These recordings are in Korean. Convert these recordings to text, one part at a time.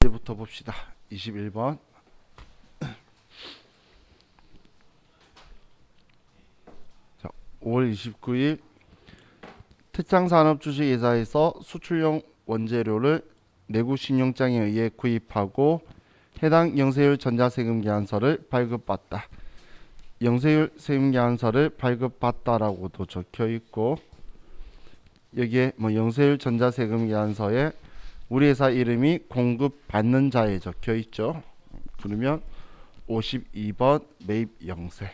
문제부터 봅시다. 21번. 자, 5월 29일 특장산업주식회사에서 수출용 원재료를 내구 신용장에 의해 구입하고 해당 영세율 전자세금 계산서를 발급받다. 영세율 세금 계산서를 발급받다라고도 적혀 있고, 여기에 영세율 전자세금 계산서에 우리 회사 이름이 공급받는 자에 적혀 있죠. 그러면 52번 매입 영세.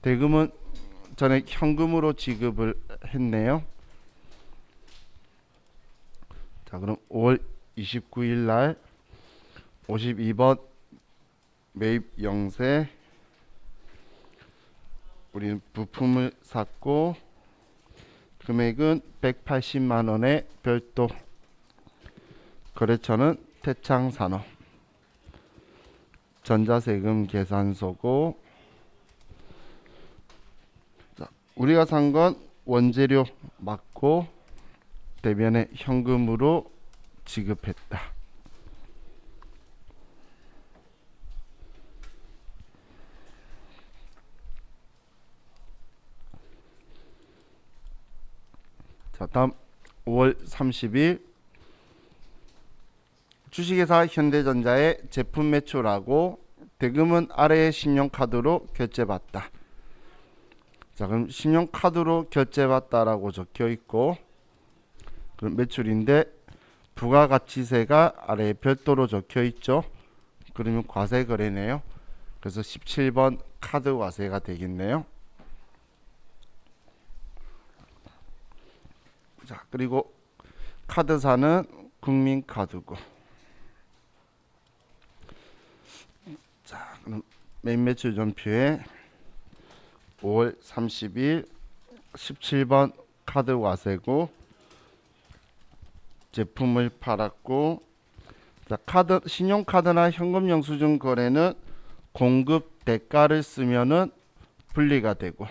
대금은 전에 현금으로 지급을 했네요. 자, 그럼 5월 29일 날 52번 매입 영세, 우리는 부품을 샀고 금액은 180만 원의 별도, 거래처는 태창산업, 전자세금 계산서고, 자, 우리가 산 건 원재료 맞고 대변에 현금으로 지급했다. 자, 다음 5월 30일 주식회사 현대전자의 제품 매출하고 대금은 아래의 신용카드로 결제받다. 자, 그럼 신용카드로 결제받다라고 적혀 있고, 그럼 매출인데 부가가치세가 아래에 별도로 적혀 있죠. 그러면 과세 거래네요. 그래서 17번 카드 과세가 되겠네요. 자, 그리고 카드사는 국민카드고. 자, 그럼 메인 매출 전표에 5월 30일 17번 카드 과세고, 제품을 팔았고, 자, 카드, 신용카드나 현금 영수증 거래는 공급 대가를 쓰면은 분리가 되고,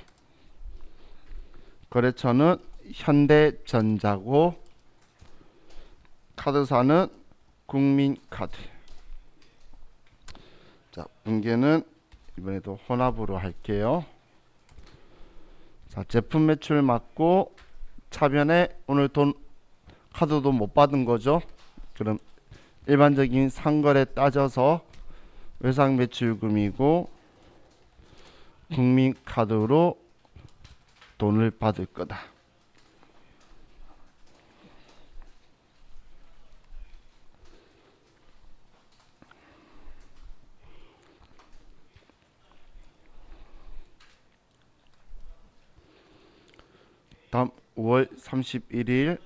거래처는 현대전자고 카드사는 국민카드. 자, 분계는 이번에도 혼합으로 할게요. 자, 제품 매출 맞고 차변에 오늘 돈 카드도 못 받은 거죠. 그럼 일반적인 상거래 따져서 외상 매출금이고 국민카드로 돈을 받을 거다. 다음 5월 31일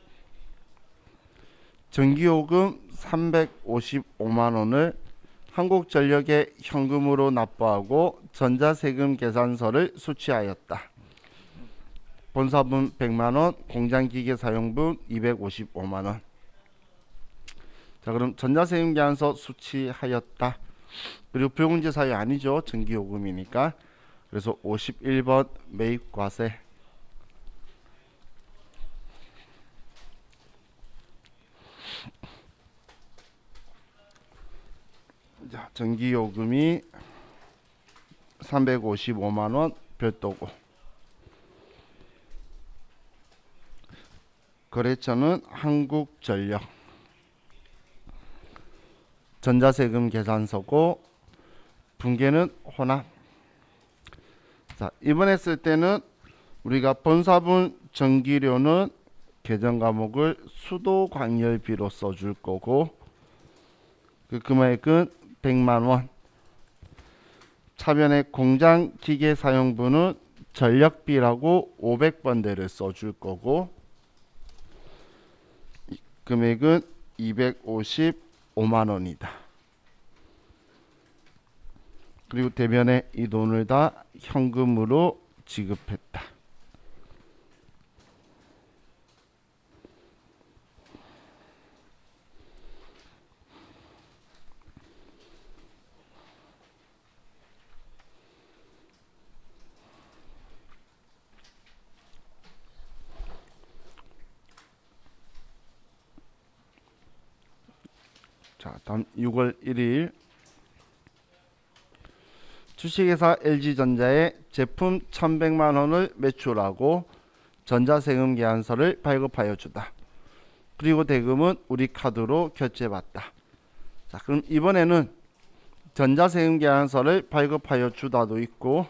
전기요금 355만 원을 한국전력에 현금으로 납부하고 전자세금 계산서를 수취하였다. 본사분 100만 원, 공장기계 사용분 255만 원. 자, 그럼 전자세금 계산서 수취하였다. 그리고 불공제 사유 아니죠. 전기요금이니까. 그래서 51번 매입과세. 자, 전기요금이 355만 원 별도고, 거래처는 한국전력, 전자세금 계산서고, 분계는 혼합. 자, 이번에 쓸 때는 우리가 본사분 전기료는 계정 과목을 수도광열비로 써줄 거고, 그 금액은 100만 원. 차변의 공장 기계 사용분은 전력비라고 500번대를 써줄 거고, 금액은 255만 원이다. 그리고 대변에 이 돈을 다 현금으로 지급했다. 자, 다음 6월 1일 주식회사 LG전자에 제품 1,100만 원을 매출하고 전자세금 계산서를 발급하여 주다. 그리고 대금은 우리 카드로 결제받다. 자, 그럼 이번에는 전자세금 계산서를 발급하여 주다도 있고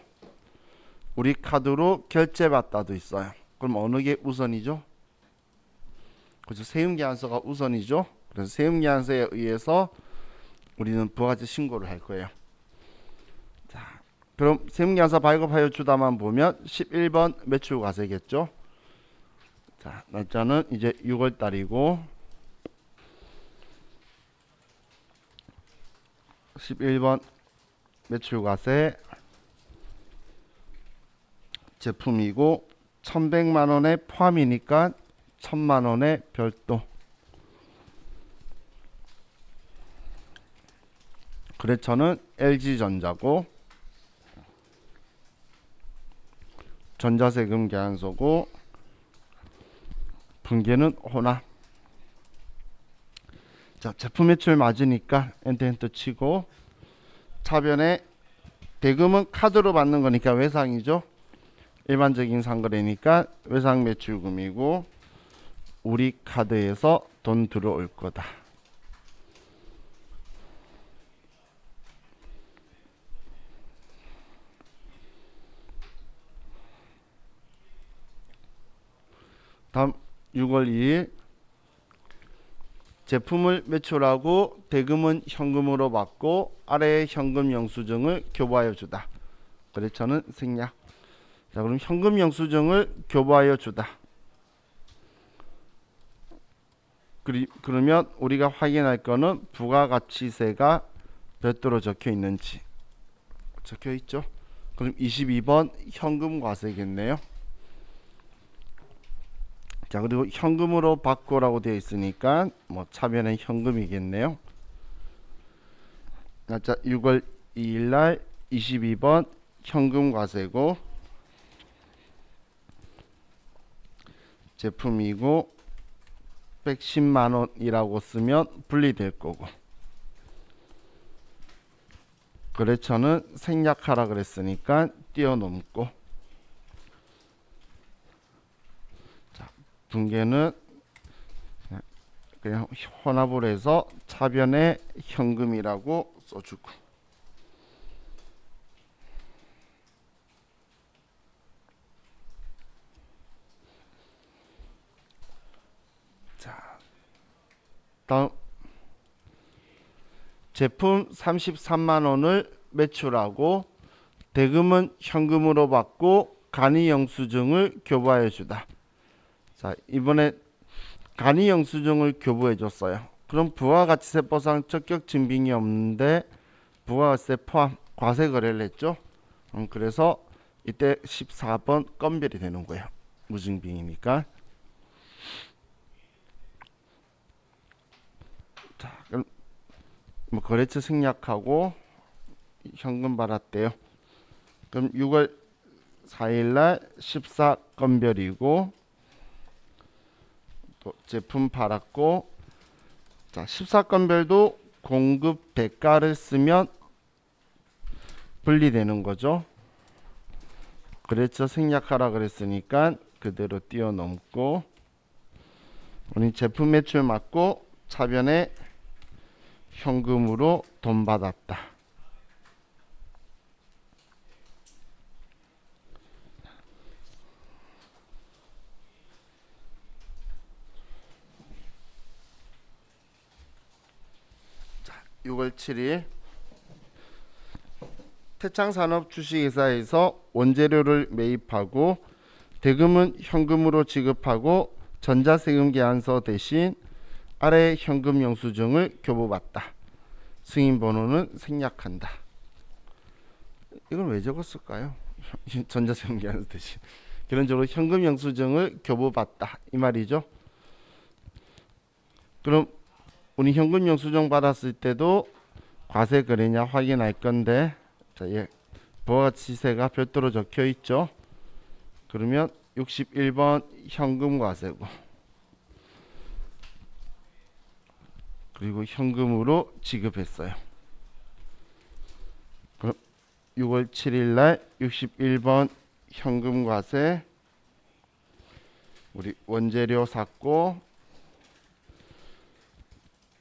우리 카드로 결제받다도 있어요. 그럼 어느 게 우선이죠? 그렇죠. 세금계산서가 우선이죠. 그래서 세금계산서에 의해서 우리는 부가가치 신고를 할 거예요. 자, 그럼 세금계산서 발급하여 주다만 보면 11번 매출과세겠죠. 자, 날짜는 이제 6월 달이고 11번 매출과세 제품이고 1,100만 원에 포함이니까 1,000만 원에 별도. 거래처는 LG전자고 전자세금 계산서고 분계는 혼합. 자, 제품 매출 맞으니까 엔터 치고 차변에 대금은 카드로 받는 거니까 외상이죠. 일반적인 상거래니까 외상 매출금이고 우리 카드에서 돈 들어올 거다. 다음 6월 2일 제품을 매출하고 대금은 현금으로 받고 아래의 현금 영수증을 교부하여 주다. 거래처는 생략. 자, 그럼 현금 영수증을 교부하여 주다. 그러면 우리가 확인할 거는 부가가치세가 별도로 적혀 있는지. 적혀 있죠. 그럼 22번 현금과세겠네요. 자, 그리고 현금으로 받고라고 되어 있으니까 뭐 차변은 현금이겠네요. 날짜 6월 2일 날 22번 현금과세고 제품이고 110만 원이라고 쓰면 분리될 거고 거래처는 생략하라 그랬으니까 띄워놓고 자, 분계는 그냥 혼합을 해서 차변에 현금이라고 써주고 자, 다음 제품 33만 원을 매출하고 대금은 현금으로 받고 간이영수증을 교부하여 주다. 자, 이번에 간이영수증을 교부해 줬어요. 그럼 부가가치세법상 적격 증빙이 없는데 부가가치세 포함 과세 거래를 했죠. 그래서 이때 14번 건별이 되는 거예요. 무증빙이니까. 자, 그럼 뭐 거래처 생략하고 현금 받았대요. 그럼 6월 4일날 14 건별이고 또 제품 팔았고 자, 14건별도 공급 대가를 쓰면 분리되는 거죠. 거래처 생략하라 그랬으니까 그대로 띄워넘고 우리 제품 매출 맞고 차변에 현금으로 돈 받았다. 자, 6월 7일 태창산업 주식회사에서 원재료를 매입하고 대금은 현금으로 지급하고 전자세금 계산서 대신 아래 현금 영수증을 교부받다. 승인번호는 생략한다. 이건 왜 적었을까요? 전자세금 계산서 대신 결론적으로 현금 영수증을 교부받다 이 말이죠. 그럼 우리 현금 영수증 받았을 때도 과세 거래냐 확인할 건데 자, 예, 부가가치세가 별도로 적혀 있죠. 그러면 61번 현금과세고 그리고 현금으로 지급했어요. 그럼 6월 7일 날 61번 현금과세 우리 원재료 샀고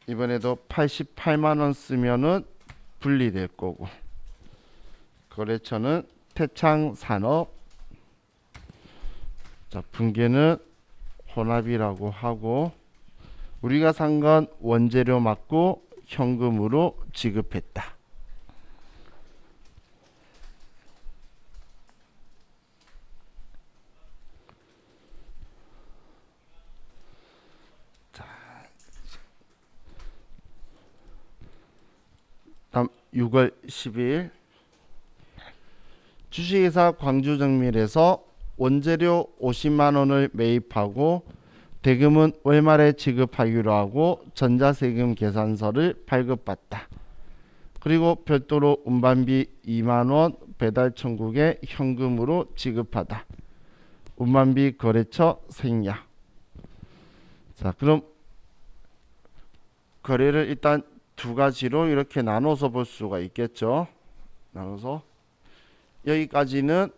이번에도 88만 원 쓰면은 분리될 거고 거래처는 태창산업 자 분계는 혼합이라고 하고 우리가 산 건 원재료 맞고 현금으로 지급했다. 다음 6월 12일 주식회사 광주정밀에서 원재료 50만 원을 매입하고 대금은 월말에 지급하기로 하고 전자세금 계산서를 발급받다. 그리고 별도로 운반비 2만 원 배달 천국에 현금으로 지급하다. 운반비 거래처 생략. 자, 그럼 거래를 일단 두 가지로 이렇게 나눠서 볼 수가 있겠죠. 나눠서 여기까지는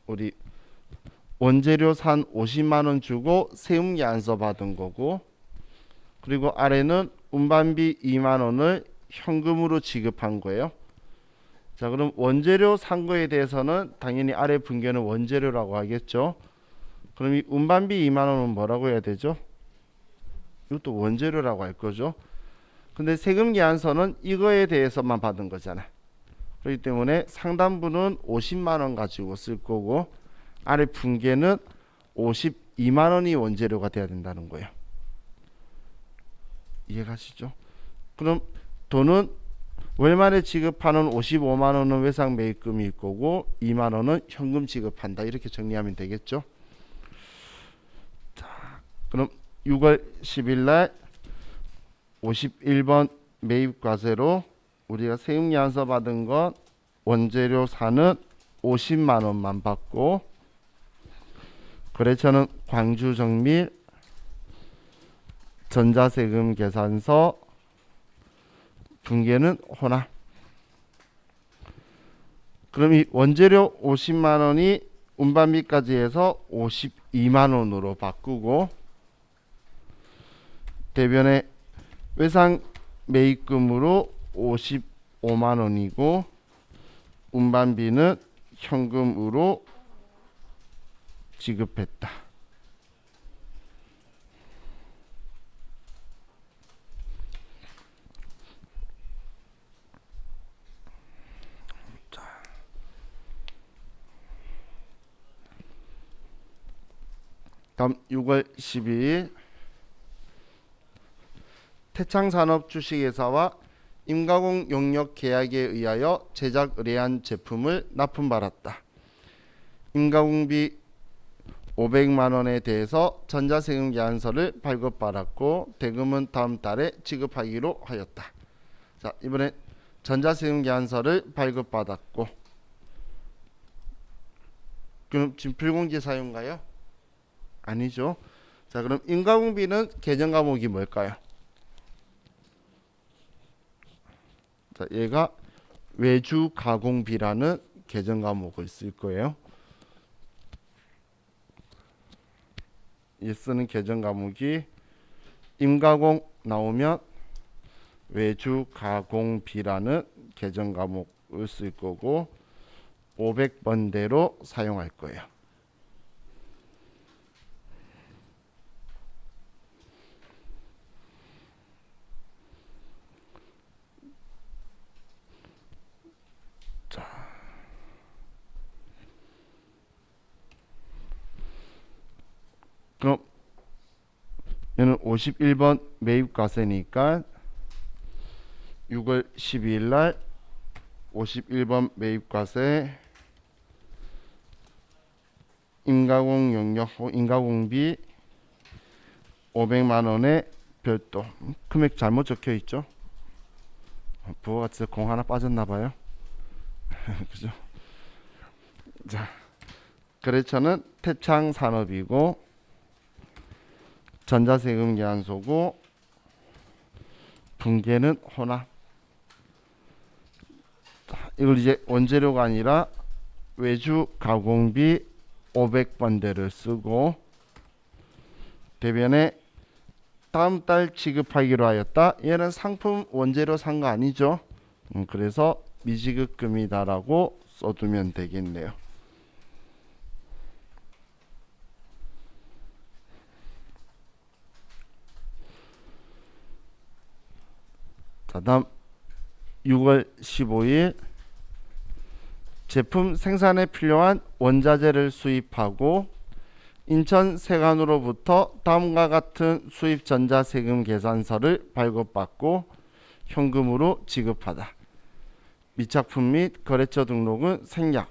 우리 원재료 산 50만 원 주고 세움계안서 받은 거고 그리고 아래는 운반비 2만 원을 현금으로 지급한 거예요. 자, 그럼 원재료 산 거에 대해서는 당연히 아래 분계는 원재료라고 하겠죠. 그럼 이 운반비 2만 원은 뭐라고 해야 되죠? 이것도 원재료라고 할 거죠. 근데 세금계안서는 이거에 대해서만 받은 거잖아. 그렇기 때문에 상단부는 50만 원 가지고 쓸 거고 아래 분계는 52만 원이 원재료가 돼야 된다는 거예요. 이해가시죠? 그럼 돈은 월말에 지급하는 55만 원은 외상 매입금일 거고 2만 원은 현금 지급한다. 이렇게 정리하면 되겠죠? 자, 그럼 6월 10일 날 51번 매입과세로 우리가 세금계안서 받은 건 원재료 사는 50만 원만 받고 거래처는 광주정밀 전자세금 계산서 분계는 혼합. 그럼 이 원재료 50만 원이 운반비까지 해서 52만 원으로 바꾸고 대변에 외상 매입금으로 55만 원이고 운반비는 현금으로 지급했다. 다음 6월 12일 태창산업 주식회사와 임가공 용역 계약에 의하여 제작 의뢰한 제품을 납품받았다. 임가공비 500만 원에 대해서 전자세금 계산서를 발급받았고 대금은 다음 달에 지급하기로 하였다. 자, 이번엔 전자세금 계산서를 발급받았고 그럼 지금 불공지사유인가요? 아니죠. 자, 그럼 임가공비는 계정 과목이 뭘까요? 자, 얘가 외주 가공비라는 계정 과목을 쓸 거예요. 이 쓰는 계정 과목이 임가공 나오면 외주 가공비라는 계정 과목을 쓸 거고 500번대로 사용할 거예요. 그럼 얘는 51번 매입과세니까 6월 12일 날 51번 매입과세 임가공 용역 임가공비 500만 원에 별도 금액 잘못 적혀 있죠. 부가가치세 공 하나 빠졌나 봐요. 그죠? 자, 거래처는 태창산업이고 전자세금 계산서고 붕괴는 혼합. 이걸 이제 원재료가 아니라 외주 가공비 500번대를 쓰고 대변에 다음 달 지급하기로 하였다. 얘는 상품 원재료 산 거 아니죠. 그래서 미지급금이다라고 써두면 되겠네요. 자, 다음 6월 15일 제품 생산에 필요한 원자재를 수입하고 인천 세관으로부터 다음과 같은 수입 전자세금 계산서를 발급받고 현금으로 지급하다. 미착품 및 거래처 등록은 생략.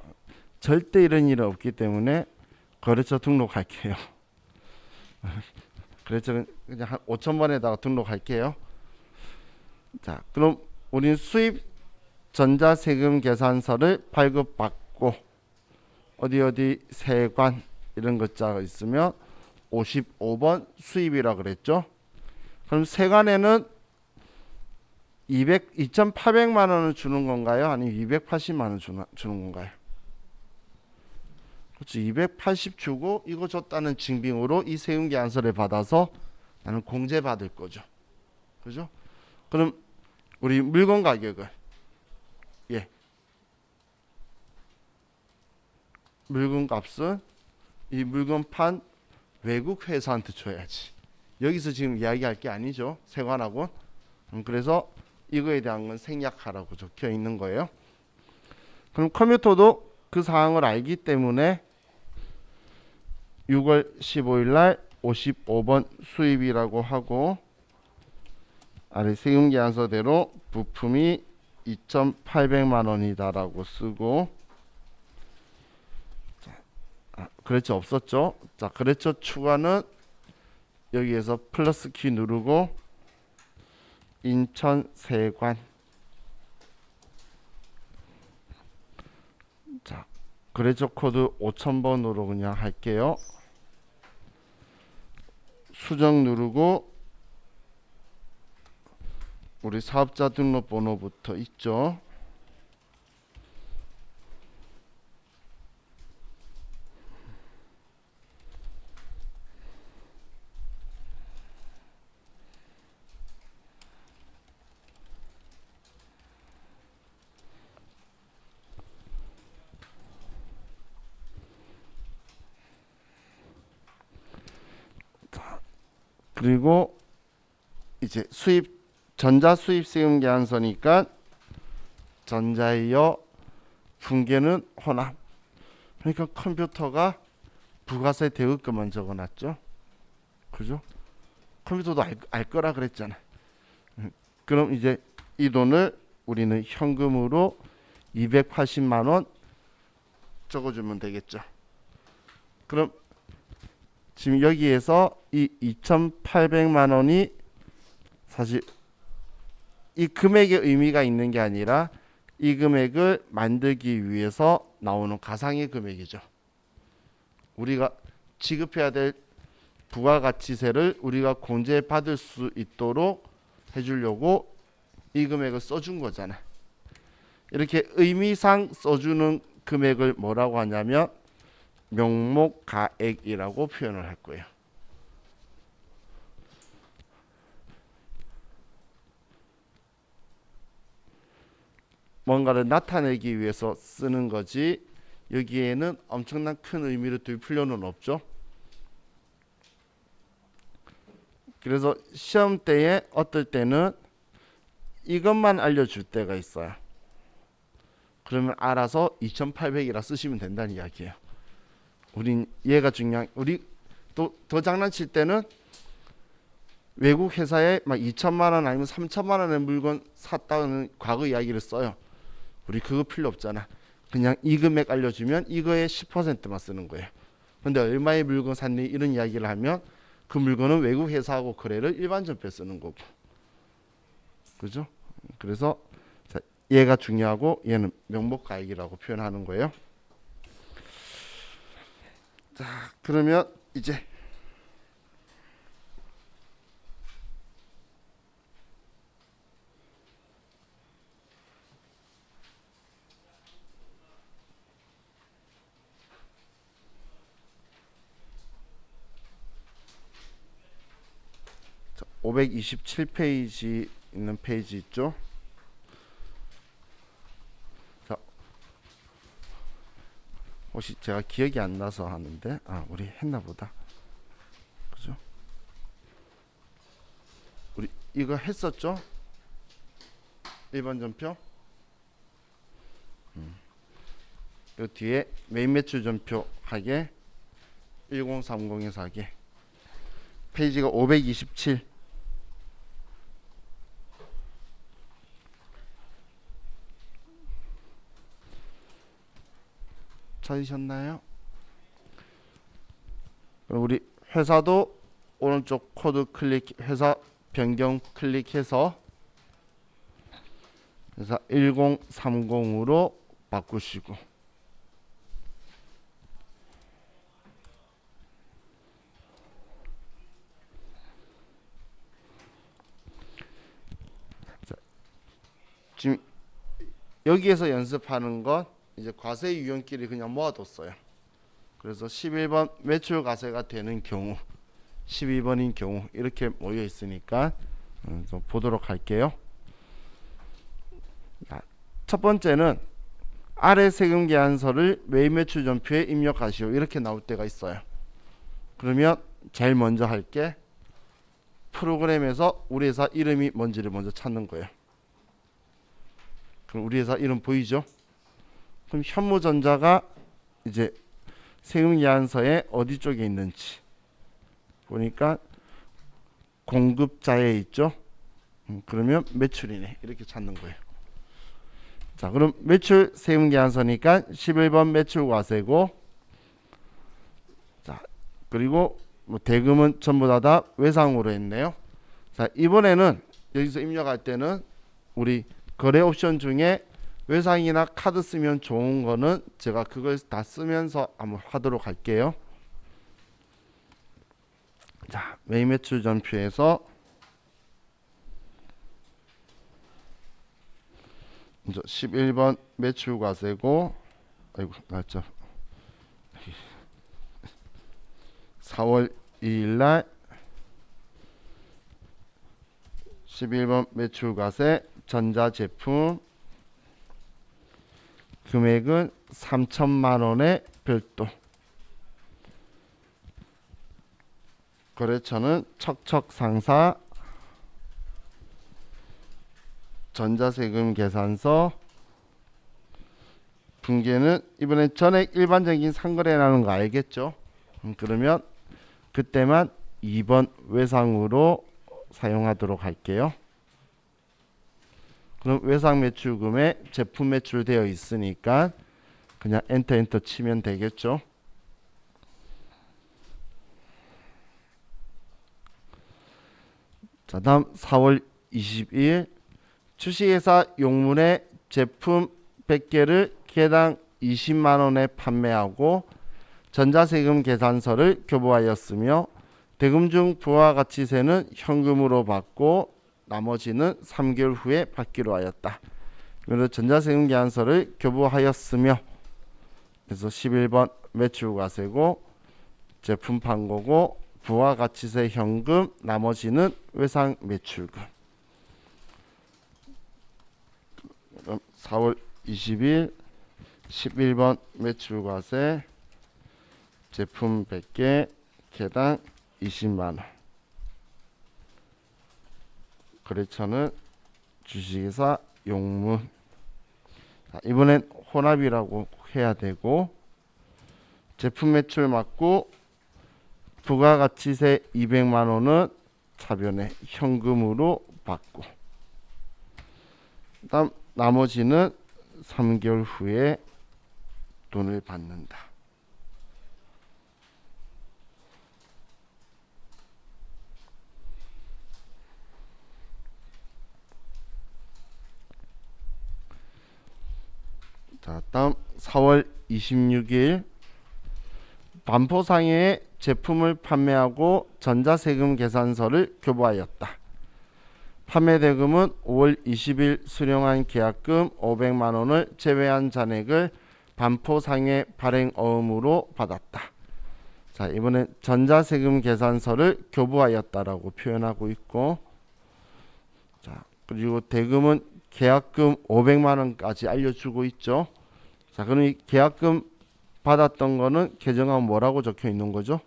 절대 이런 일은 없기 때문에 거래처 등록할게요. 거래처는 그냥 한 5,000번에다가 등록할게요. 자, 그럼 우린 수입 전자세금 계산서를 발급받고 어디 세관 이런 것자가 있으면 55번 수입이라 그랬죠. 그럼 세관에는 2,800만 원을 주는 건가요? 아니면 280만 원 주는 건가요? 그렇죠. 280 주고 이거 줬다는 증빙으로 이 세금계산서를 받아서 나는 공제받을 거죠. 그죠? 그럼 우리 물건 가격을 물건 값은 이 물건 판 외국 회사한테 줘야지. 여기서 지금 이야기할 게 아니죠. 세관하고. 그래서 이거에 대한 건 생략하라고 적혀 있는 거예요. 그럼 컴퓨터도 그 사항을 알기 때문에 6월 15일 날 55번 수입이라고 하고 아래 세금계산서대로 부품이 2,800만 원이다라고 쓰고 거래처 없었죠. 자, 거래처 추가는 여기에서 플러스 키 누르고 인천 세관. 자, 거래처 코드 5000번으로 그냥 할게요. 수정 누르고 우리 사업자 등록번호부터 있죠. 그리고 이제 수입 전자 수입 세금 계산서니까 전자이어 붕괴는 혼합. 그러니까 컴퓨터가 부가세 대급금만 적어놨죠. 그죠? 컴퓨터도 알 거라 그랬잖아. 그럼 이제 이 돈을 우리는 현금으로 280만 원 적어주면 되겠죠. 그럼 지금 여기에서 이 2,800만 원이 사실 이 금액의 의미가 있는 게 아니라 이 금액을 만들기 위해서 나오는 가상의 금액이죠. 우리가 지급해야 될 부가가치세를 우리가 공제받을 수 있도록 해주려고 이 금액을 써준 거잖아. 이렇게 의미상 써주는 금액을 뭐라고 하냐면 명목가액이라고 표현을 할 거예요. 뭔가를 나타내기 위해서 쓰는 거지 여기에는 엄청난 큰 의미를 둘 필요는 없죠. 그래서 시험 때에 어떨 때는 이것만 알려줄 때가 있어요. 그러면 알아서 2,800이라 쓰시면 된다는 이야기예요. 우린 얘가 중요한. 우리 또 더 장난칠 때는 외국 회사에 막 2천만 원 아니면 3천만 원의 물건 샀다는 과거 이야기를 써요. 우리 그거 필요 없잖아. 그냥 이 금액 알려주면 이거의 10%만 쓰는 거예요. 근데 얼마의 물건 샀니 이런 이야기를 하면 그 물건은 외국 회사하고 거래를 일반전표에 쓰는 거고. 그죠? 그래서 얘가 중요하고 얘는 명목가액이라고 표현하는 거예요. 자, 그러면 이제 527페이지 있는 페이지 있죠. 자, 혹시 제가 기억이 안 나서 하는데 우리 했나 보다. 그죠? 우리 이거 했었죠? 1번 전표. 요 뒤에 메인 매출 전표 하게 1030에서 하게 페이지가 527. 찾으셨나요? 그럼 우리 회사도 오른쪽 코드 클릭, 회사 변경 클릭해서 회사 1030으로 바꾸시고, 자, 지금 여기에서 연습하는 건 이제 과세 유형끼리 그냥 모아뒀어요. 그래서 11번 매출 과세가 되는 경우, 12번인 경우 이렇게 모여 있으니까 좀 보도록 할게요. 첫 번째는 아래 세금 계산서를 매입 매출 전표에 입력하시오 이렇게 나올 때가 있어요. 그러면 제일 먼저 할 게 프로그램에서 우리 회사 이름이 뭔지를 먼저 찾는 거예요. 그럼 우리 회사 이름 보이죠? 그럼 현무전자가 이제 세금 계산서에 어디 쪽에 있는지 보니까 공급자에 있죠. 그러면 매출이네 이렇게 찾는 거예요. 자, 그럼 매출 세금 계산서니까 11번 매출 과세고, 자, 그리고 뭐 대금은 전부 다 외상으로 했네요. 자, 이번에는 여기서 입력할 때는 우리 거래 옵션 중에 외상이나 카드 쓰면 좋은 거는 제가 그걸 다 쓰면서 한번 하도록 할게요. 자, 매입 매출 전표에서 먼저 11번 매출 과세고, 아이고 맞죠? 4월 2일날 11번 매출 과세 전자제품 금액은 3천만원의 별도, 거래처는 척척상사, 전자세금 계산서, 분계는 이번에 전액 일반적인 상거래라는 거 알겠죠? 그러면 그때만 2번 외상으로 사용하도록 할게요. 그럼 외상 매출금에 제품 매출 되어 있으니까 그냥 엔터 치면 되겠죠. 자, 다음 4월 22일 주식회사 용문에 제품 100개를 개당 20만원에 판매하고 전자세금 계산서를 교부하였으며 대금 중 부가가치세는 현금으로 받고 나머지는 3개월 후에 받기로 하였다. 그래서 전자세금 계산서를 교부하였으며, 그래서 11번 매출과세고 제품 판거고 부가가치세 현금, 나머지는 외상 매출금. 그럼 4월 20일 11번 매출과세 제품 100개 개당 20만원, 거래처는 주식회사 용문. 자, 이번엔 혼합이라고 해야 되고 제품 매출 맞고 부가가치세 200만원은 차변에 현금으로 받고, 다음 나머지는 3개월 후에 돈을 받는다. 자, 다음 4월 26일 반포상해에 제품을 판매하고 전자세금 계산서를 교부하였다. 판매 대금은 5월 20일 수령한 계약금 500만원을 제외한 잔액을 반포상해 발행어음으로 받았다. 자, 이번엔 전자세금 계산서를 교부하였다라고 표현하고 있고, 자, 그리고 대금은 계약금 500만 원까지 알려주고 있죠. 자, 그럼 이 계약금 받았던 거는 계정하면 뭐라고 적혀 있는 거죠?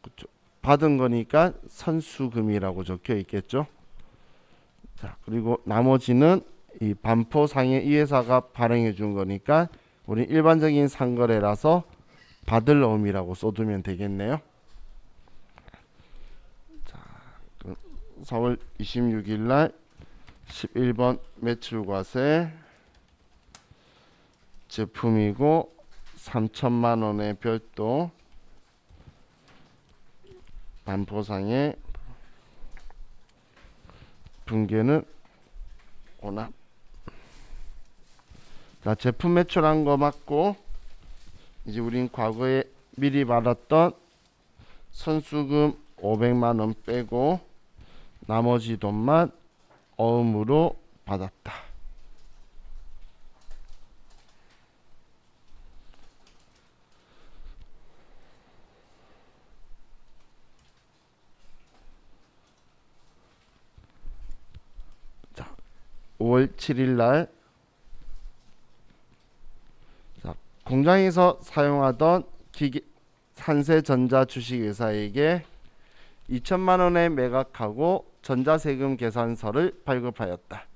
그쵸. 받은 거니까 선수금이라고 적혀 있겠죠. 자, 그리고 나머지는 이 반포상해 이 회사가 발행해 준 거니까 우리 일반적인 상거래라서 받을 어음이라고 써두면 되겠네요. 자, 4월 26일 날 11번 매출과세 제품이고 3천만 원의 별도 반포상해 분계는 오납. 자, 제품 매출한 거 맞고 이제 우린 과거에 미리 받았던 선수금 500만 원 빼고 나머지 돈만 어음으로 받았다. 자, 5월 7일 날 공장에서 사용하던 기계 한세전자 주식회사에게 2천만 원에 매각하고 전자세금 계산서를 발급하였다.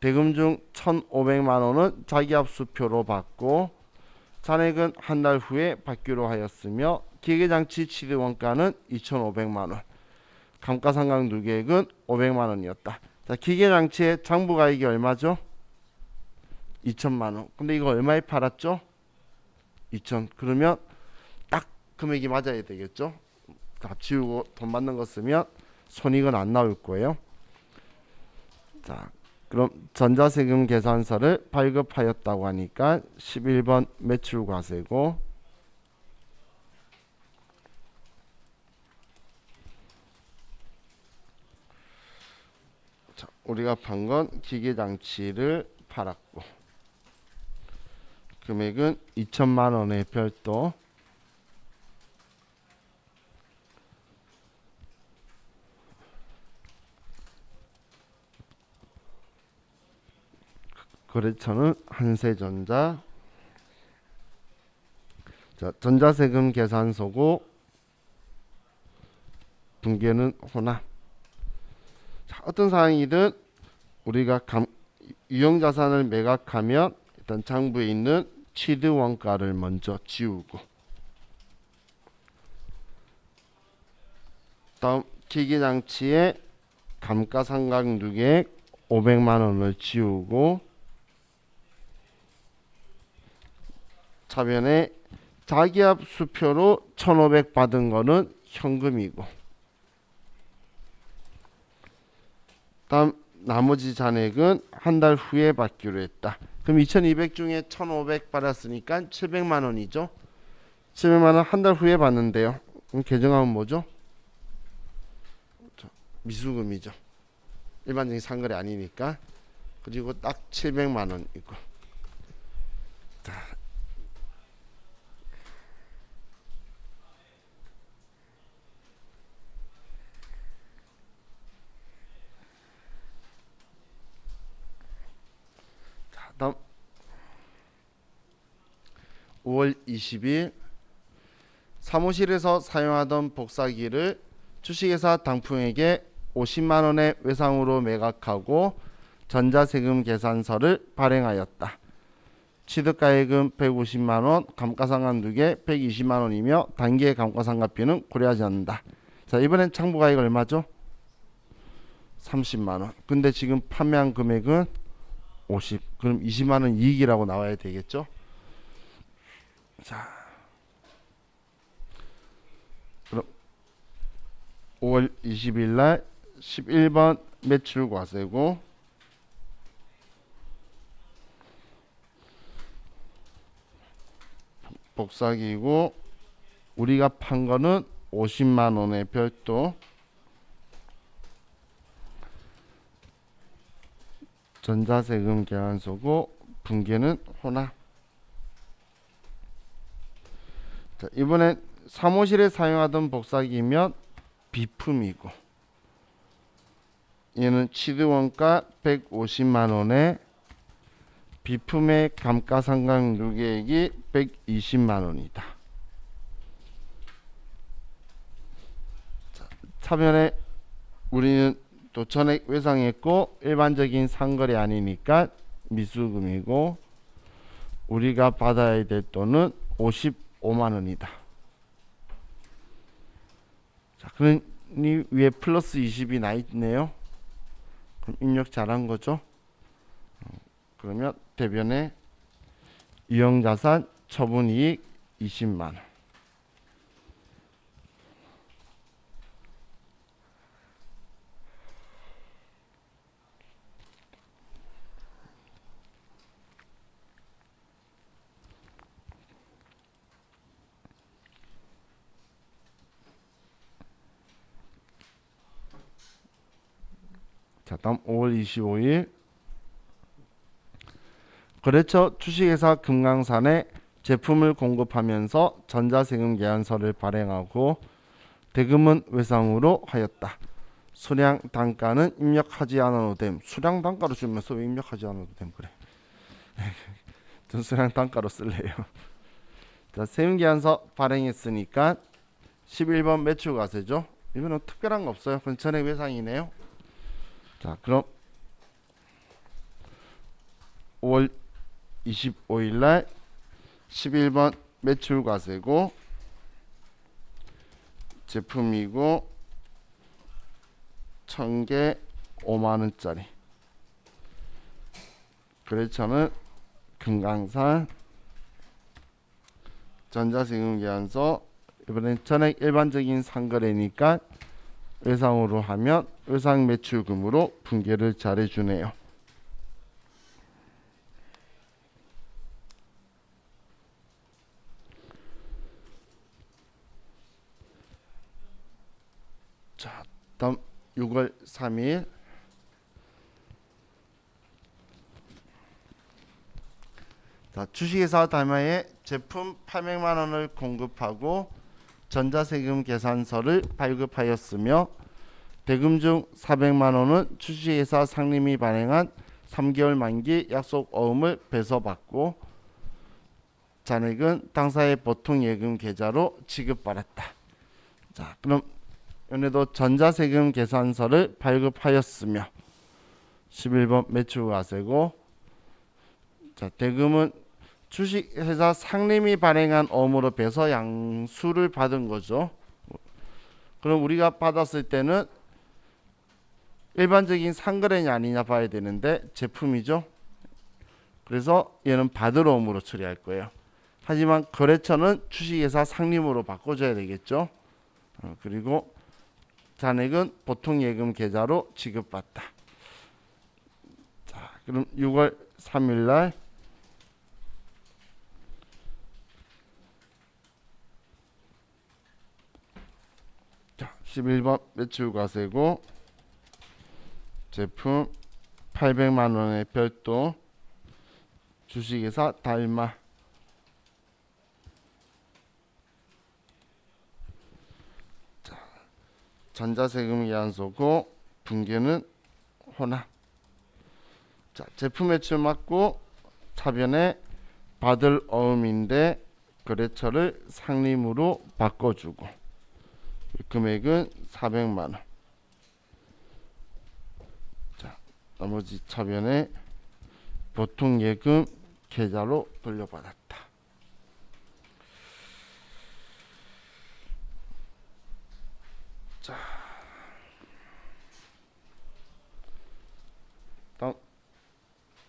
대금 중 1,500만 원은 자기압수표로 받고 잔액은 한 달 후에 받기로 하였으며 기계장치 취득 원가는 2,500만 원, 감가상각누계액은 500만 원이었다. 자, 기계장치의 장부가액이 얼마죠? 2천만 원. 근데 이거 얼마에 팔았죠? 2천. 그러면 딱 금액이 맞아야 되겠죠? 다 지우고 돈 받는 거 쓰면 손익은 안 나올 거예요. 자, 그럼 전자세금 계산서를 발급하였다고 하니까 11번 매출과세고, 자, 우리가 판 건 기계장치를 팔았고 금액은 2천만 원의 별도 거래처는 한세전자. 자, 전자세금 계산서고 분계는 호납. 자, 어떤 상황이든 우리가 유형자산을 매각하면 일단 장부에 있는 취득 원가를 먼저 지우고, 다음 기계장치의 감가상각누계액 500만 원을 지우고, 차변에 자기압 수표로 1,500 받은 거는 현금이고, 다음 나머지 잔액은 한 달 후에 받기로 했다. 그럼 2,200 중에 1,500 받았으니까 700만 원이죠. 700만 원 한 달 후에 받는데요. 그럼 계정하면 뭐죠? 미수금이죠. 일반적인 상거래 아니니까. 그리고 딱 700만 원 있고. 자, 다음 5월 20일 사무실에서 사용하던 복사기를 주식회사 당풍에게 50만 원의 외상으로 매각하고 전자세금 계산서를 발행하였다. 취득가액은 150만 원, 감가상각누계 120만 원이며 단기의 감가상각비는 고려하지 않는다. 자, 이번엔 창부가액 얼마죠? 30만 원. 근데 지금 판매한 금액은 50. 그럼 20만 원 이익이라고 나와야 되겠죠? 자, 그럼 5월 20일 날 11번 매출과세고, 복사기고 우리가 판 거는 50만 원의 별도 전자세금 계산서고 분계는 호납. 자, 이번엔 사무실에 사용하던 복사기면 비품이고, 얘는 취득원가 150만 원에 비품의 감가상각 누계액이 120만 원이다. 차변에 우리는 또 전액 외상했고 일반적인 상거래 아니니까 미수금이고, 우리가 받아야 될 돈은 55만 원이다. 자, 그러니 위에 플러스 20이 나 있네요. 그럼 입력 잘한 거죠? 그러면 대변에 유형자산 처분이익 20만 원. 자, 다음 5월 25일 거래처 주식회사 금강산에 제품을 공급하면서 전자세금 계산서를 발행하고 대금은 외상으로 하였다. 수량 단가는 입력하지 않아도 됨. 수량 단가로 주면서 왜 입력하지 않아도 됨? 그래. 전 수량 단가로 쓸래요. 자, 세금 계산서 발행했으니까 11번 매출과세죠. 이거는 특별한 거 없어요. 그건 전액 외상이네요. 자, 그럼 5월 25일 날 11번 매출과세고 제품이고 1000개 5만 원짜리. 거래처는 금강산. 전자세금 계산서 이번엔 전액 일반적인 상거래니까 외상으로 하면 외상 매출금으로 분계를 잘해주네요. 자, 다음 6월 3일 자, 주식회사 다마에 제품 800만 원을 공급하고 전자세금 계산서를 발급하였으며 대금 중 400만 원은 주식회사 상림이 발행한 3개월 만기 약속 어음을 배서받고 잔액은 당사의 보통 예금 계좌로 지급받았다. 자, 그럼 연에도 전자세금 계산서를 발급하였으며 11번 매출과세고, 자, 대금은 주식회사 상림이 발행한 어음으로 배서 양수를 받은 거죠. 그럼 우리가 받았을 때는 일반적인 상거래냐 아니냐 봐야 되는데 제품이죠. 그래서 얘는 받을 어음으로 처리할 거예요. 하지만 거래처는 주식회사 상림으로 바꿔줘야 되겠죠. 그리고 잔액은 보통 예금 계좌로 지급받다. 자, 그럼 6월 3일 날 자, 11번 매출과세고 제품 800만 원의 별도 주식회사 달마. 자, 전자세금 계산서고 분계는 혼합. 자, 제품 매출 맞고 차변에 받을 어음인데 거래처를 상림으로 바꿔주고 금액은 400만 원. 자, 나머지 차변에 보통 예금 계좌로 돌려받았다. 자, 다음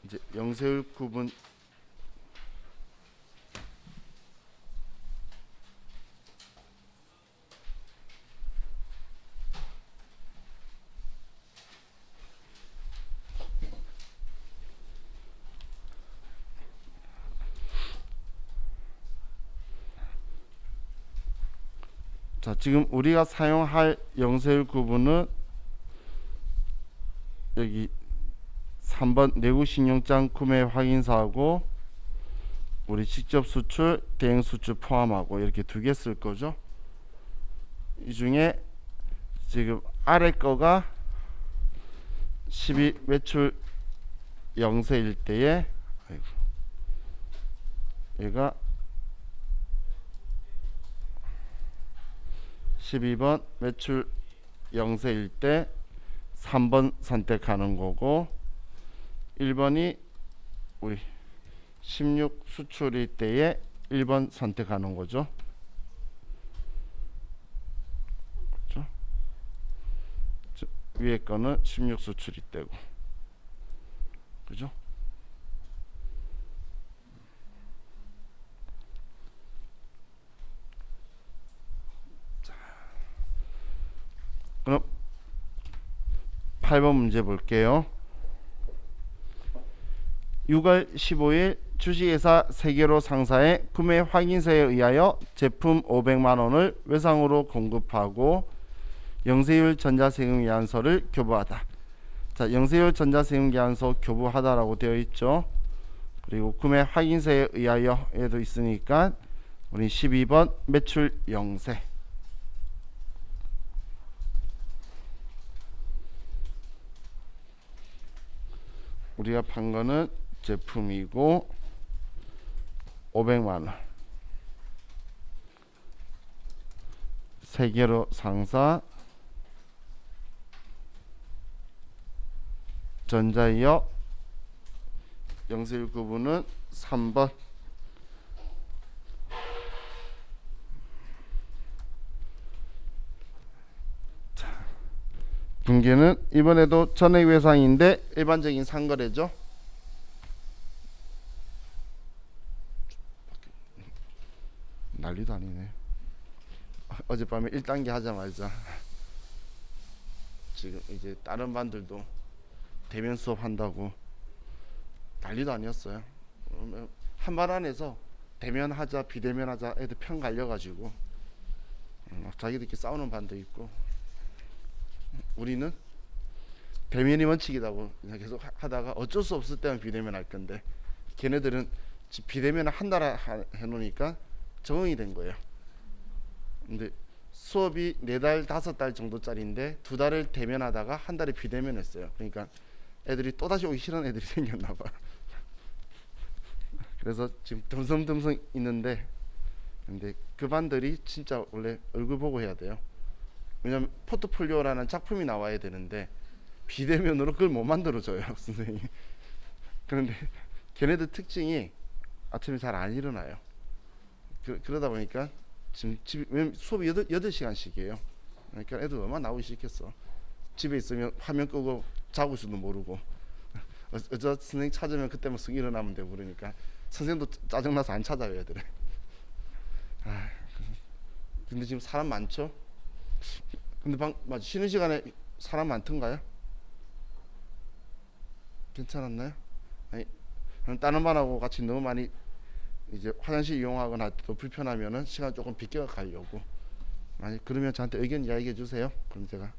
이제 영세율 구분. 자, 지금 우리가 사용할 영세율 구분은 여기 3번 내구신용장 구매 확인서하고 우리 직접 수출, 대행 수출 포함하고 이렇게 두 개 쓸 거죠. 이 중에 지금 아래 거가 12 매출 영세일 때에 얘가 12번 매출 영세일 때 3번 선택하는 거고, 1번이 우리 16 수출일 때에 1번 선택하는 거죠. 그렇죠? 위에 거는 16 수출일 때고, 그죠? 그럼 8번 문제 볼게요. 6월 15일 주식회사 세계로 상사의 구매 확인서에 의하여 제품 500만원을 외상으로 공급하고 영세율 전자세금 계산서를 교부하다. 자, 영세율 전자세금 계산서 교부하다라고 되어 있죠. 그리고 구매 확인서에 의하여 에도 있으니까 우리 12번 매출 영세. 우리가 판 거는 제품이고 500만원, 세계로 상사, 전자이업, 영세율 구분은 3번. 분기는 이번에도 전액 외상인데 일반적인 상거래죠. 난리도 아니네. 어젯밤에 1단계 하자마자 지금 이제 다른 반들도 대면 수업 한다고 난리도 아니었어요. 한 반 안에서 대면 하자 비대면 하자 애들 편 갈려가지고 자기들끼리 싸우는 반도 있고, 우리는 대면이 원칙이라고 그냥 계속 하다가 어쩔 수 없을 때는 비대면 할 건데, 걔네들은 비대면을 한 달 해놓으니까 적응이 된 거예요. 근데 수업이 4달 5달 정도짜리인데 2달을 대면하다가 한 달에 비대면 했어요. 그러니까 애들이 또다시 오기 싫은 애들이 생겼나 봐. 그래서 지금 듬성듬성 있는데, 근데 그 반들이 진짜 원래 얼굴 보고 해야 돼요. 왜냐면 포트폴리오라는 작품이 나와야 되는데 비대면으로 그걸 못 만들어줘요, 선생님이. 그런데 걔네들 특징이 아침에 잘 안 일어나요. 그러다 보니까 지금 수업이 8시간씩이에요. 그러니까 애들 얼마나 나오기 싫겠어. 집에 있으면 화면 끄고 자고 있어도 모르고 어쩌 선생님 찾으면 그때만 쓱 일어나면 되고, 그러니까 선생님도 짜증나서 안 찾아요, 애들을. 근데 지금 사람 많죠? 근데 맞아, 쉬는 시간에 사람 많던가요? 괜찮았나요? 아니, 다른 반하고 같이 너무 많이 이제 화장실 이용하거나 또 불편하면은 시간 조금 비껴 가려고. 아니, 그러면 저한테 의견 이야기해 주세요. 그럼 제가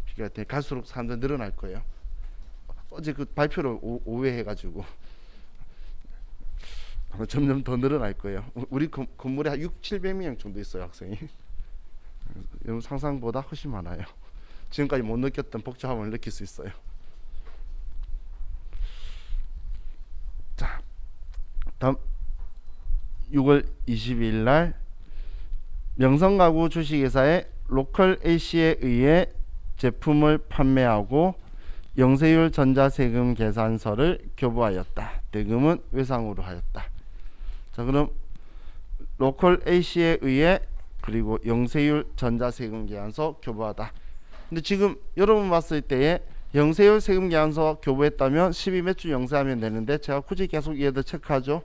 비교할 때 갈수록 사람들 늘어날 거예요. 어제 그 발표를 오후에 해가지고 점점 더 늘어날 거예요. 우리 건물에 한 600~700명 정도 있어요, 학생이. 여러분 상상보다 훨씬 많아요. 지금까지 못 느꼈던 복잡함을 느낄 수 있어요. 자, 다음 6월 22일 날 명성가구 주식회사의 로컬 A씨에 의해 제품을 판매하고 영세율 전자세금 계산서를 교부하였다. 대금은 외상으로 하였다. 자, 그럼 로컬 A씨에 의해 그리고 영세율 전자세금 계산서 교부하다. 근데 지금 여러분 봤을 때에 영세율 세금 계산서 교부했다면 12 매출 영세하면 되는데 제가 굳이 계속 얘도 체크하죠.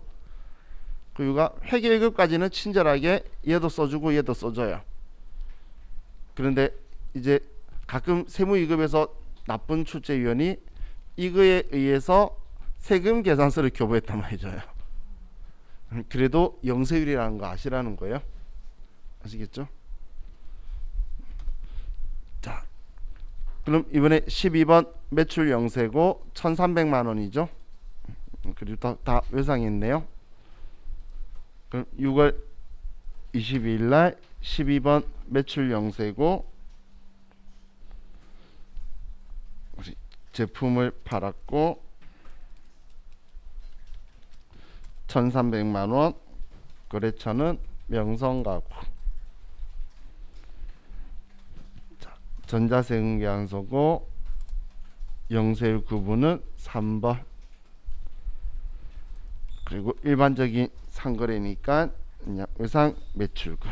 그리고 회계 1급까지는 친절하게 얘도 써주고 얘도 써줘요. 그런데 이제 가끔 세무 2급에서 나쁜 출제위원이 이거에 의해서 세금 계산서를 교부했다만 해줘요. 그래도 영세율이라는 거 아시라는 거예요. 아시겠죠? 자, 그럼 이번에 12번 매출 영세고 1300만원이죠. 그리고 다 외상했네요. 그럼 6월 22일 날 12번 매출 영세고 제품을 팔았고 1300만원, 거래처는 명성가구. 전자세금계약서고 영세율 구분은 3번. 그리고 일반적인 상거래니까 그냥 외상 매출금.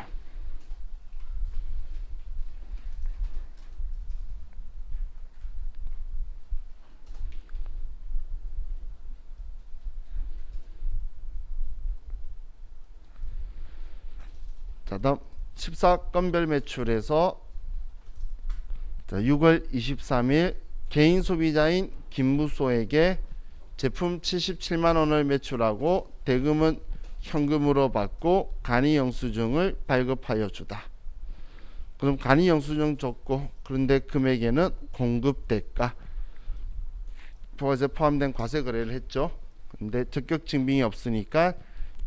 자, 다음 14건별 매출에서 6월 23일 개인 소비자인 김무소에게 제품 77만원을 매출하고 대금은 현금으로 받고 간이 영수증을 발급하여 주다. 그럼 간이 영수증 줬고 그런데 금액에는 공급 대가 부가세 포함된 과세 거래를 했죠. 근데 적격 증빙이 없으니까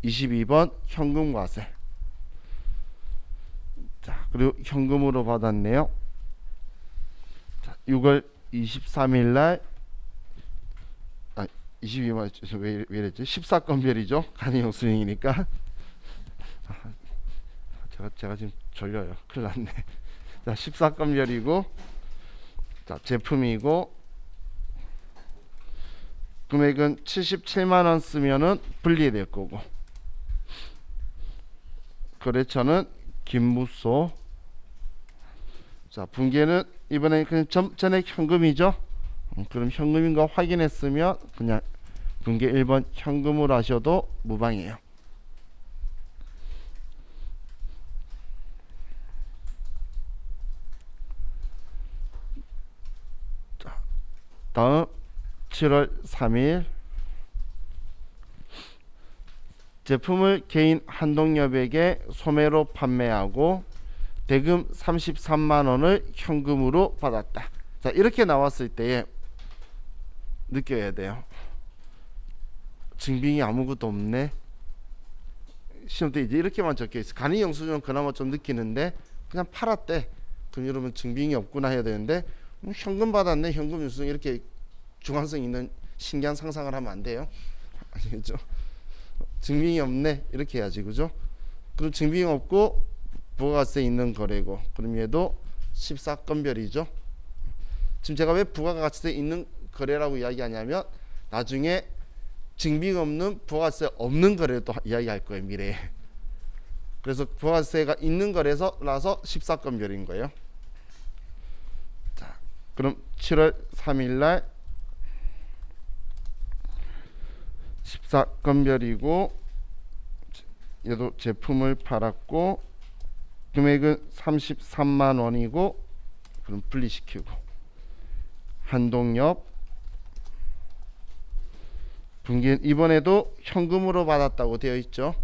22번 현금 과세. 자, 그리고 현금으로 받았네요. 자, 6월 23일 날 22만 왜 이랬지? 14건별이죠. 간이 영수증이니까. 제가 지금 졸려요. 큰일 났네. 자, 14건별이고 자, 제품이고 금액은 77만원 쓰면은 분리될 거고 거래처는 김무소. 자, 분계는 이번에 그냥 전액 현금이죠. 그럼 현금인 거 확인했으면 그냥 분계 1번 현금으로 하셔도 무방해요. 자, 다음 7월 3일 제품을 개인 한동엽에게 소매로 판매하고 대금 33만원을 현금으로 받았다. 자, 이렇게 나왔을 때에 느껴야 돼요. 증빙이 아무것도 없네. 시험 때 이제 이렇게만 적혀 있어. 간이 영수증은 그나마 좀 느끼는데 그냥 팔았대. 그럼 여러분 증빙이 없구나 해야 되는데 현금 받았네. 현금 영수증 이렇게 중앙성 있는 신기한 상상을 하면 안 돼요. 아시겠죠? 증빙이 없네 이렇게 해야지, 그죠? 그럼 증빙이 없고 부가세 있는 거래고 그럼 얘도 14건별이죠. 지금 제가 왜 부가가치세 있는 거래라고 이야기하냐면 나중에 증빙 없는 부가세 없는 거래를 또 이야기할 거예요, 미래에. 그래서 부가세가 있는 거래라서 14건별인 거예요. 자, 그럼 7월 3일 날 14건별이고 얘도 제품을 팔았고 금액은 33만원이고 그럼 분리시키고 한동엽 분기는 이번에도 현금으로 받았다고 되어 있죠.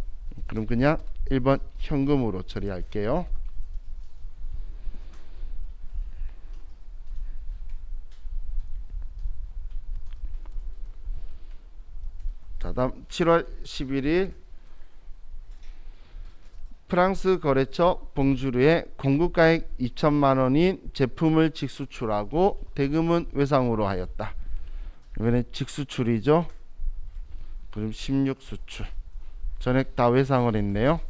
그럼 그냥 1번 현금으로 처리할게요. 자, 다음 7월 11일 프랑스 거래처 봉주르에 공급가액 2천만원인 제품을 직수출하고 대금은 외상으로 하였다. 이번에 직수출이죠. 그럼 16수출 전액 다 외상을 했네요.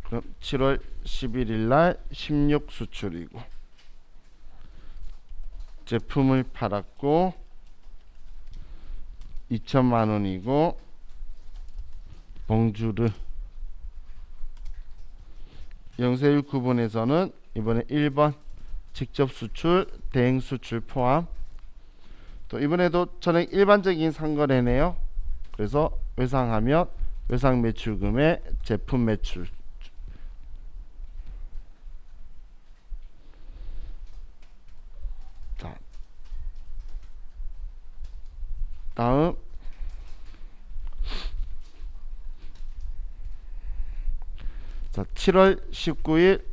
그럼 7월 11일 날 16수출이고 제품을 팔았고 2천만원이고 봉주르 영세율 구분에서는 이번에 1번 직접 수출, 대행 수출 포함. 또 이번에도 전액 일반적인 상거래네요. 그래서 외상하면 외상 매출금의 제품 매출. 자, 다음 자, 7월 19일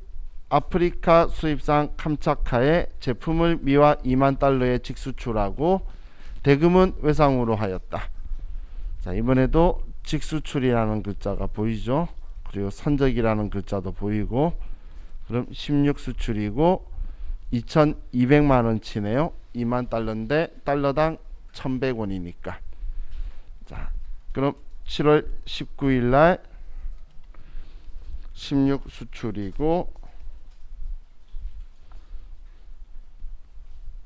아프리카 수입상 캄차카에 제품을 미화 2만 달러에 직수출하고 대금은 외상으로 하였다. 자, 이번에도 직수출이라는 글자가 보이죠. 그리고 선적이라는 글자도 보이고, 그럼 16수출이고 2200만원치네요. 2만 달러인데 달러당 1100원이니까. 자, 그럼 7월 19일 날 16수출이고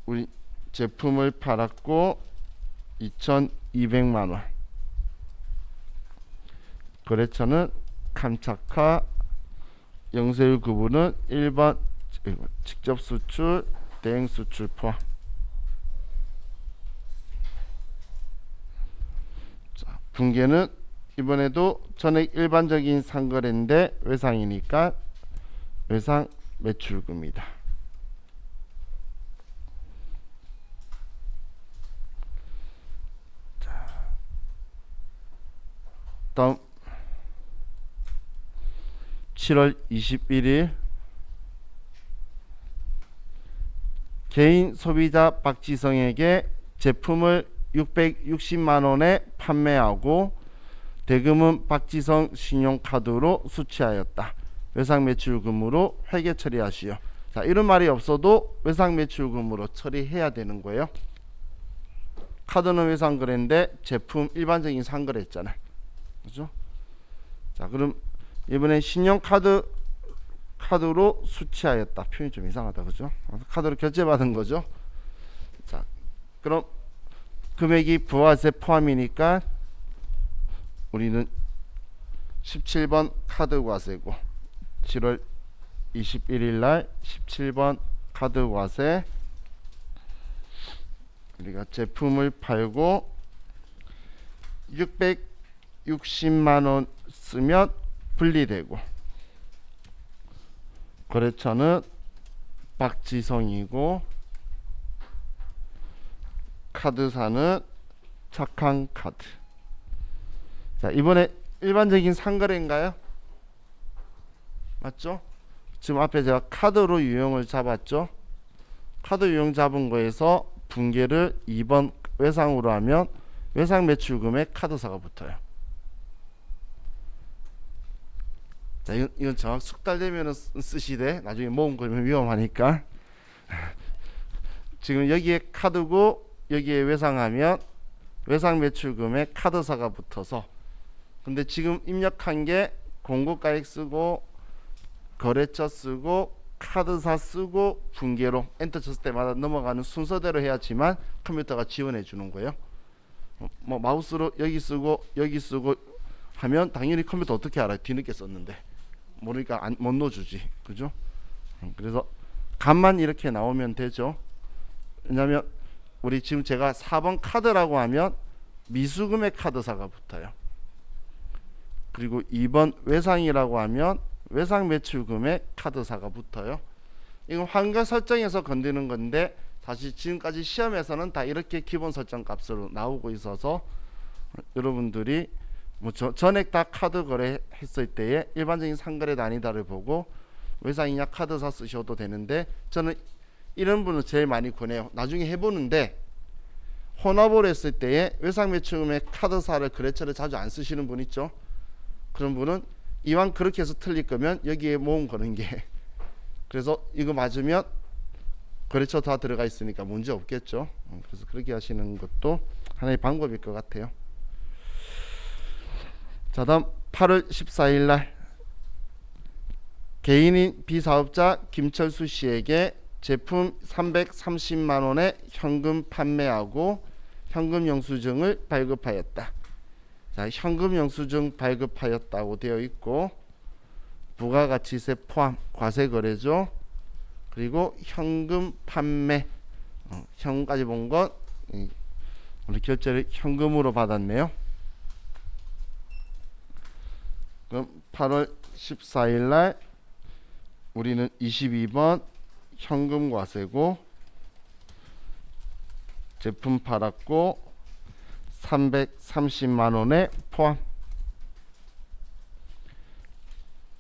우리 제품을 팔았고 2200만원. 거래처는 캄차카, 영세율 구분은 1번 직접 수출, 대행 수출 포함. 자, 분계는 이번에도 전액 일반적인 상거래인데 외상이니까 외상 매출금이다. 자, 다음 7월 21일 개인 소비자 박지성에게 제품을 660만원에 판매하고 대금은 박지성 신용카드로 수취하였다. 외상매출금으로 회계 처리하시오. 자, 이런 말이 없어도 외상매출금으로 처리해야 되는 거예요. 카드는 외상거래인데 제품 일반적인 상거래했잖아요. 그죠? 자, 그럼 이번에 신용카드로 수취하였다. 표현이 좀 이상하다. 그죠? 카드로 결제받은 거죠. 자, 그럼 금액이 부가세 포함이니까 우리는 17번 카드과세고 7월 21일 날 17번 카드과세. 우리가 제품을 팔고 660만원 쓰면 분리되고 거래처는 박지성이고 카드사는 착한카드. 자, 이번에 일반적인 상거래인가요? 맞죠? 지금 앞에 제가 카드로 유형을 잡았죠. 카드 유형 잡은 거에서 분계를 2번 외상으로 하면 외상 매출금에 카드사가 붙어요. 자, 이건 정확 숙달되면 쓰시되 나중에 모음 걸면 위험하니까. 지금 여기에 카드고 여기에 외상하면 외상 매출금에 카드사가 붙어서, 근데 지금 입력한 게 공고가액 쓰고 거래처 쓰고 카드사 쓰고 분계로 엔터 쳤을 때마다 넘어가는 순서대로 해야지만 컴퓨터가 지원해 주는 거예요. 뭐 마우스로 여기 쓰고 여기 쓰고 하면 당연히 컴퓨터 어떻게 알아요? 뒤늦게 썼는데 모르니까 못 넣어주지. 그죠? 그래서 값만 이렇게 나오면 되죠. 왜냐면 우리 지금 제가 4번 카드라고 하면 미수금의 카드사가 붙어요. 그리고 2번 외상이라고 하면 외상 매출금의 카드사가 붙어요. 이건 환경 설정에서 건드는 건데 사실 지금까지 시험에서는 다 이렇게 기본 설정 값으로 나오고 있어서 여러분들이 뭐 전액 다 카드 거래 했을 때에 일반적인 상거래도 아니다를 보고 외상이냐 카드사 쓰셔도 되는데, 저는 이런 분을 제일 많이 권해요. 나중에 해보는데 혼합을 했을 때에 외상 매출금의 카드사를 거래처를 자주 안 쓰시는 분 있죠. 그런 분은 이왕 그렇게 해서 틀릴 거면 여기에 모음 거는 게 그래서 이거 맞으면 거래처 다 들어가 있으니까 문제 없겠죠. 그래서 그렇게 하시는 것도 하나의 방법일 것 같아요. 자, 다음 8월 14일 날 개인인 비사업자 김철수 씨에게 제품 330만원에 현금 판매하고 현금 영수증을 발급하였다. 자, 현금 영수증 발급하였다고 되어 있고 부가가치세 포함 과세 거래죠. 그리고 현금 판매, 현금까지 본 건 우리 결제를 현금으로 받았네요. 그럼 8월 14일 날 우리는 22번 현금 과세고 제품 팔았고 330만원에 포함.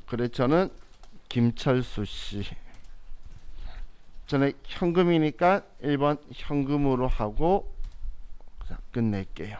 거래처는 김철수 씨. 전에 현금이니까 1번 현금으로 하고 끝낼게요.